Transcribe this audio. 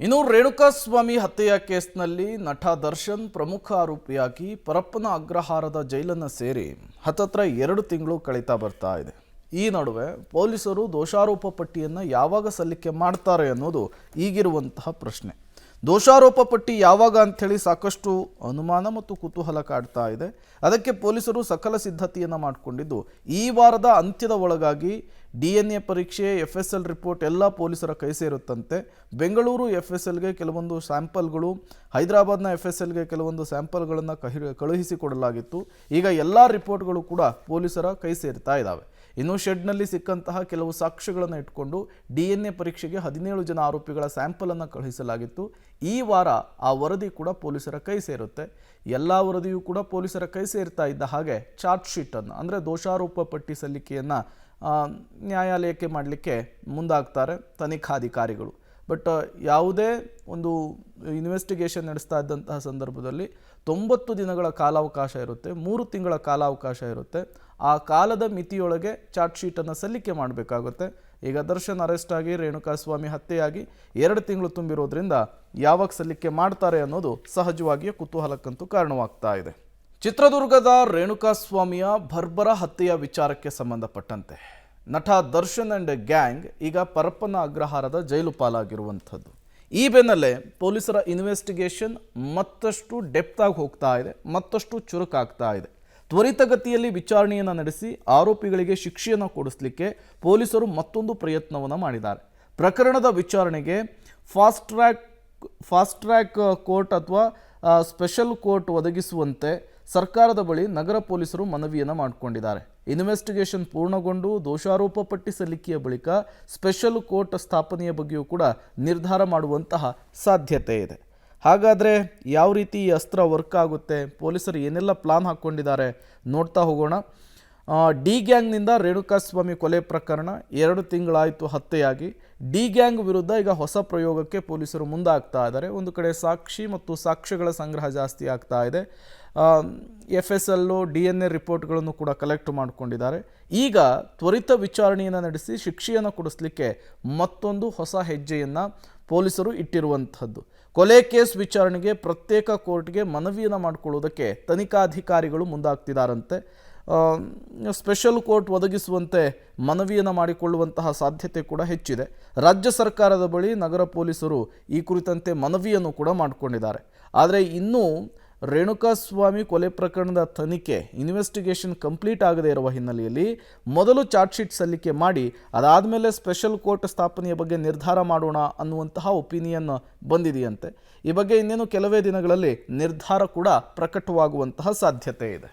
ಇನ್ನು ರೇಣುಕಾಸ್ವಾಮಿ ಹತ್ಯೆಯ ಕೇಸ್ನಲ್ಲಿ ನಟ ದರ್ಶನ್ ಪ್ರಮುಖ ಆರೋಪಿಯಾಗಿ ಪರಪ್ಪನ ಅಗ್ರಹಾರದ ಜೈಲನ್ನು ಸೇರಿ ಹತ್ತತ್ರ 2 ತಿಂಗಳು ಕಳೀತಾ ಬರ್ತಾ ಇದೆ. ಈ ನಡುವೆ ಪೊಲೀಸರು ದೋಷಾರೋಪ ಪಟ್ಟಿಯನ್ನು ಯಾವಾಗ ಸಲ್ಲಿಕೆ ಮಾಡ್ತಾರೆ ಅನ್ನೋದು ಈಗಿರುವಂತಹ ಪ್ರಶ್ನೆ. ದೋಷಾರೋಪ ಪಟ್ಟಿ ಯಾವಾಗ ಅಂಥೇಳಿ ಸಾಕಷ್ಟು ಅನುಮಾನ ಮತ್ತು ಕುತೂಹಲ ಕಾಡ್ತಾ ಇದೆ. ಅದಕ್ಕೆ ಪೊಲೀಸರು ಸಕಲ ಸಿದ್ಧತೆಯನ್ನು ಮಾಡಿಕೊಂಡಿದ್ದು ಈ ವಾರದ ಅಂತ್ಯದ ಒಳಗಾಗಿ DNA ಪರೀಕ್ಷೆ, FSL ರಿಪೋರ್ಟ್ ಎಲ್ಲ ಪೊಲೀಸರ ಕೈ ಸೇರುತ್ತಂತೆ. ಬೆಂಗಳೂರು FSLಗೆ ಕೆಲವೊಂದು ಸ್ಯಾಂಪಲ್ಗಳು, ಹೈದರಾಬಾದ್ನ FSLಗೆ ಕೆಲವೊಂದು ಸ್ಯಾಂಪಲ್ಗಳನ್ನು ಕಳುಹಿಸಿಕೊಡಲಾಗಿತ್ತು. ಈಗ ಎಲ್ಲ ರಿಪೋರ್ಟ್ಗಳು ಕೂಡ ಪೊಲೀಸರ ಕೈ ಸೇರ್ತಾ ಇದ್ದಾವೆ. ಇನ್ನು ಶೆಡ್ನಲ್ಲಿ ಸಿಕ್ಕಂತಹ ಕೆಲವು ಸಾಕ್ಷ್ಯಗಳನ್ನು ಇಟ್ಕೊಂಡು DNA ಪರೀಕ್ಷೆಗೆ 17 ಜನ ಆರೋಪಿಗಳ ಸ್ಯಾಂಪಲನ್ನು ಕಳುಹಿಸಲಾಗಿತ್ತು. ಈ ವಾರ ಆ ವರದಿ ಕೂಡ ಪೊಲೀಸರ ಕೈ ಸೇರುತ್ತೆ. ಎಲ್ಲ ವರದಿಯೂ ಕೂಡ ಪೊಲೀಸರ ಕೈ ಸೇರ್ತಾ ಇದ್ದ ಹಾಗೆ ಚಾರ್ಜ್ ಶೀಟನ್ನು ಅಂದರೆ ದೋಷಾರೋಪ ಪಟ್ಟಿ ಸಲ್ಲಿಕೆಯನ್ನು ನ್ಯಾಯಾಲಯಕ್ಕೆ ಮಾಡಲಿಕ್ಕೆ ಮುಂದಾಗ್ತಾರೆ ತನಿಖಾಧಿಕಾರಿಗಳು. ಬಟ್ ಯಾವುದೇ ಒಂದು ಇನ್ವೆಸ್ಟಿಗೇಷನ್ ನಡೆಸ್ತಾ ಇದ್ದಂತಹ ಸಂದರ್ಭದಲ್ಲಿ 90 ದಿನಗಳ ಕಾಲಾವಕಾಶ ಇರುತ್ತೆ, 3 ತಿಂಗಳ ಕಾಲಾವಕಾಶ ಇರುತ್ತೆ. ಆ ಕಾಲದ ಮಿತಿಯೊಳಗೆ ಚಾರ್ಜ್ ಶೀಟನ್ನು ಸಲ್ಲಿಕೆ ಮಾಡಬೇಕಾಗುತ್ತೆ. ಈಗ ದರ್ಶನ್ ಅರೆಸ್ಟ್ ಆಗಿ ರೇಣುಕಾಸ್ವಾಮಿ ಹತ್ಯೆಯಾಗಿ 2 ತಿಂಗಳು ತುಂಬಿರೋದ್ರಿಂದ ಯಾವಾಗ ಸಲ್ಲಿಕೆ ಮಾಡ್ತಾರೆ ಅನ್ನೋದು ಸಹಜವಾಗಿಯೇ ಕುತೂಹಲಕ್ಕಂತೂ ಕಾರಣವಾಗ್ತಾ ಇದೆ. ಚಿತ್ರದುರ್ಗದ ರೇಣುಕಾಸ್ವಾಮಿಯ ಬರ್ಬರ ಹತ್ಯೆಯ ವಿಚಾರಕ್ಕೆ ಸಂಬಂಧಪಟ್ಟಂತೆ ನಟ ದರ್ಶನ್ ಅಂಡ್ ಗ್ಯಾಂಗ್ ಈಗ ಪರಪ್ಪನ ಅಗ್ರಹಾರದ ಜೈಲು ಪಾಲಾಗಿರುವಂಥದ್ದು. ಈ ಬೆನ್ನಲ್ಲೇ ಪೊಲೀಸರ ಇನ್ವೆಸ್ಟಿಗೇಷನ್ ಮತ್ತಷ್ಟು ಡೆಪ್ತ್ ಆಗಿ ಹೋಗ್ತಾ ಇದೆ, ಮತ್ತಷ್ಟು ಚುರುಕಾಗ್ತಾ ಇದೆ. ತ್ವರಿತಗತಿಯಲ್ಲಿ ವಿಚಾರಣೆಯನ್ನು ನಡೆಸಿ ಆರೋಪಿಗಳಿಗೆ ಶಿಕ್ಷೆಯನ್ನು ಕೊಡಿಸಲಿಕ್ಕೆ ಪೊಲೀಸರು ಮತ್ತೊಂದು ಪ್ರಯತ್ನವನ್ನು ಮಾಡಿದ್ದಾರೆ. ಪ್ರಕರಣದ ವಿಚಾರಣೆಗೆ ಫಾಸ್ಟ್ ಟ್ರ್ಯಾಕ್ ಕೋರ್ಟ್ ಅಥವಾ ಸ್ಪೆಷಲ್ ಕೋರ್ಟ್ ಒದಗಿಸುವಂತೆ ಸರ್ಕಾರದ ಬಳಿ ನಗರ ಪೊಲೀಸರು ಮನವಿಯನ್ನು ಮಾಡಿಕೊಂಡಿದ್ದಾರೆ. ಇನ್ವೆಸ್ಟಿಗೇಷನ್ ಪೂರ್ಣಗೊಂಡು ದೋಷಾರೋಪ ಪಟ್ಟಿ ಸಲ್ಲಿಕೆಯ ಬಳಿಕ ಸ್ಪೆಷಲ್ ಕೋರ್ಟ್ ಸ್ಥಾಪನೆಯ ಬಗ್ಗೆಯೂ ಕೂಡ ನಿರ್ಧಾರ ಮಾಡುವಂತಹ ಸಾಧ್ಯತೆ ಇದೆ. ಹಾಗಾದರೆ ಯಾವ ರೀತಿ ಈ ಅಸ್ತ್ರ ವರ್ಕ್ ಆಗುತ್ತೆ, ಪೊಲೀಸರು ಏನೆಲ್ಲ ಪ್ಲಾನ್ ಹಾಕ್ಕೊಂಡಿದ್ದಾರೆ ನೋಡ್ತಾ ಹೋಗೋಣ. ಡಿ ಗ್ಯಾಂಗ್ನಿಂದ ರೇಣುಕಾಸ್ವಾಮಿ ಕೊಲೆ ಪ್ರಕರಣ 2 ತಿಂಗಳಾಯಿತು ಹತ್ಯೆಯಾಗಿ. ಡಿ ಗ್ಯಾಂಗ್ ವಿರುದ್ಧ ಈಗ ಹೊಸ ಪ್ರಯೋಗಕ್ಕೆ ಪೊಲೀಸರು ಮುಂದಾಗ್ತಾ ಇದ್ದಾರೆ. ಒಂದು ಕಡೆ ಸಾಕ್ಷಿ ಮತ್ತು ಸಾಕ್ಷ್ಯಗಳ ಸಂಗ್ರಹ ಜಾಸ್ತಿ ಆಗ್ತಾ ಇದೆ. FSL DNA ರಿಪೋರ್ಟ್ಗಳನ್ನು ಕೂಡ ಕಲೆಕ್ಟ್ ಮಾಡಿಕೊಂಡಿದ್ದಾರೆ. ಈಗ ತ್ವರಿತ ವಿಚಾರಣೆಯನ್ನು ನಡೆಸಿ ಶಿಕ್ಷೆಯನ್ನು ಕೊಡಿಸಲಿಕ್ಕೆ ಮತ್ತೊಂದು ಹೊಸ ಹೆಜ್ಜೆಯನ್ನು ಪೊಲೀಸರು ಇಟ್ಟಿರುವಂಥದ್ದು. ಕೊಲೆ ಕೇಸ್ ವಿಚಾರಣೆಗೆ ಪ್ರತ್ಯೇಕ ಕೋರ್ಟ್ಗೆ ಮನವಿಯನ್ನು ಮಾಡಿಕೊಳ್ಳುವುದಕ್ಕೆ ತನಿಖಾಧಿಕಾರಿಗಳು ಮುಂದಾಗ್ತಿದ್ದಾರಂತೆ. ಸ್ಪೆಷಲ್ ಕೋರ್ಟ್ ಒದಗಿಸುವಂತೆ ಮನವಿಯನ್ನು ಮಾಡಿಕೊಳ್ಳುವಂತಹ ಸಾಧ್ಯತೆ ಕೂಡ ಹೆಚ್ಚಿದೆ. ರಾಜ್ಯ ಸರ್ಕಾರದ ಬಳಿ ನಗರ ಪೊಲೀಸರು ಈ ಕುರಿತಂತೆ ಮನವಿಯನ್ನು ಕೂಡ ಮಾಡಿಕೊಂಡಿದ್ದಾರೆ. ಆದರೆ ಇನ್ನೂ ರೇಣುಕಾಸ್ವಾಮಿ ಕೊಲೆ ಪ್ರಕರಣದ ತನಿಖೆ ಇನ್ವೆಸ್ಟಿಗೇಷನ್ ಕಂಪ್ಲೀಟ್ ಆಗದೇ ಇರುವ ಹಿನ್ನೆಲೆಯಲ್ಲಿ ಮೊದಲು ಚಾರ್ಜ್ ಶೀಟ್ ಸಲ್ಲಿಕೆ ಮಾಡಿ ಅದಾದಮೇಲೆ ಸ್ಪೆಷಲ್ ಕೋರ್ಟ್ ಸ್ಥಾಪನೆಯ ಬಗ್ಗೆ ನಿರ್ಧಾರ ಮಾಡೋಣ ಅನ್ನುವಂತಹ ಒಪಿನಿಯನ್ ಬಂದಿದೆಯಂತೆ. ಈ ಬಗ್ಗೆ ಇನ್ನೇನು ಕೆಲವೇ ದಿನಗಳಲ್ಲಿ ನಿರ್ಧಾರ ಕೂಡ ಪ್ರಕಟವಾಗುವಂತಹ ಸಾಧ್ಯತೆ ಇದೆ.